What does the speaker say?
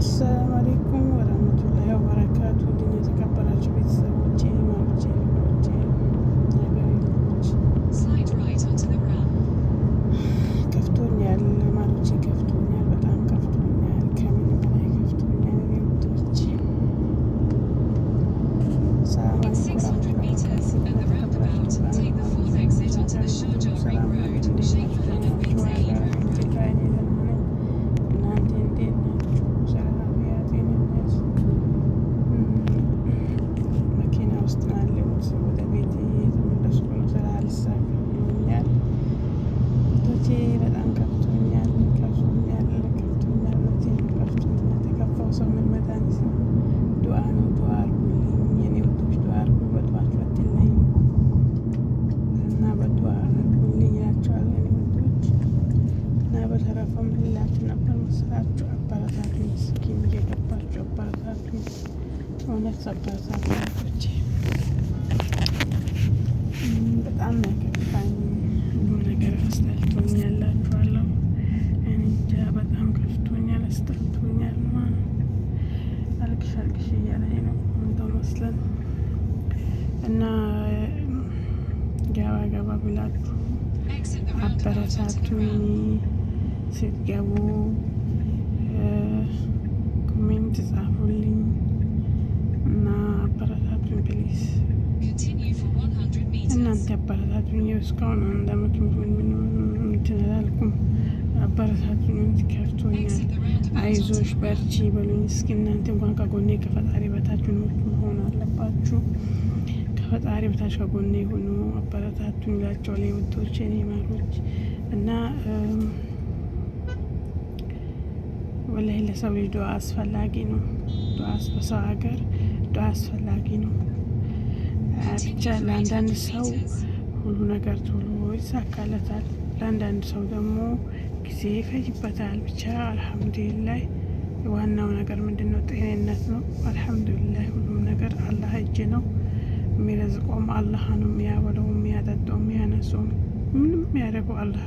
አሰላሙ አለይኩም ወራህመቱላሂ ወበረካቱ። ድን የተከበራችሁ ቤተሰቦቼ ማሮቼ ልጆቼ ከፍቶኛል፣ ማሮቼ ከፍቶኛል፣ በጣም ከፍቶኛል፣ ከምን በላይ ከፍቶኛል። ውዶቼ ሰላም በጣም ከፍቶኛል። ተከፋው ሰው ምን መድኃኒት ነው? ዱዓ ነው። ዱዓ አድርጉልኝ የኔ ውዶች፣ ዱዓ አድርጉ። በዱዓችሁ አትለኝ እና በዱዓ አድርጉልኝ እላችኋለሁ የኔ ውዶች። እና በተረፈ ምን ልላችሁ ነበር መሰላችሁ? አበረታቱኝ፣ እስኪም እየገባችሁ አበረታቱኝ። እውነት አበረታቱኝ ውዶቼ። በጣም ነው የከፋኝ ሁሉ ነገር አስጠልቶኛል እላችኋለሁ። እንጃ በጣም ከፍቶኛል፣ አስጠልቶኛል። አልቅሽ እያለኝ ነው እንደው መስለን እና ገባ ብላችሁ አበረታቱኝ። ስትገቡ ኮሜንት ጻፉልኝ እና አበረታቱኝ ፕሊዝ። እናንተ አበረታቱኝ። እስካሁን አንድ አመት እንትን አላልኩም። አበረታቱኝ። ከፍቶኛል። አይዞሽ በርቺ በሉኝ እስኪ። እናንተ እንኳን ከጎኔ ከፈጣሪ በታች መሆን አለባችሁ። ከፈጣሪ በታች ከጎኔ ሆኑ፣ አበረታቱኝ ላቸው ላይ ውዶች፣ የኔ ማሮች እና ወላሂ ለሰው ልጅ ዱዓ አስፈላጊ ነው። ዱዓ በሰው ሀገር ዱዓ አስፈላጊ ነው። ብቻ ለአንዳንድ ሰው ሁሉ ነገር ቶሎ ይሳካለታል፣ ለአንዳንድ ሰው ደግሞ ጊዜ ይፈጅበታል። ብቻ አልሐምዱሊላህ ዋናው ነገር ምንድነው? ጤንነት ነው። አልሐምዱሊላህ ሁሉም ነገር አላህ እጅ ነው። የሚረዝቀውም አላህ ነው። የሚያበላው፣ የሚያጠጣው፣ የሚያነሳው ምንም የሚያደርገው አላህ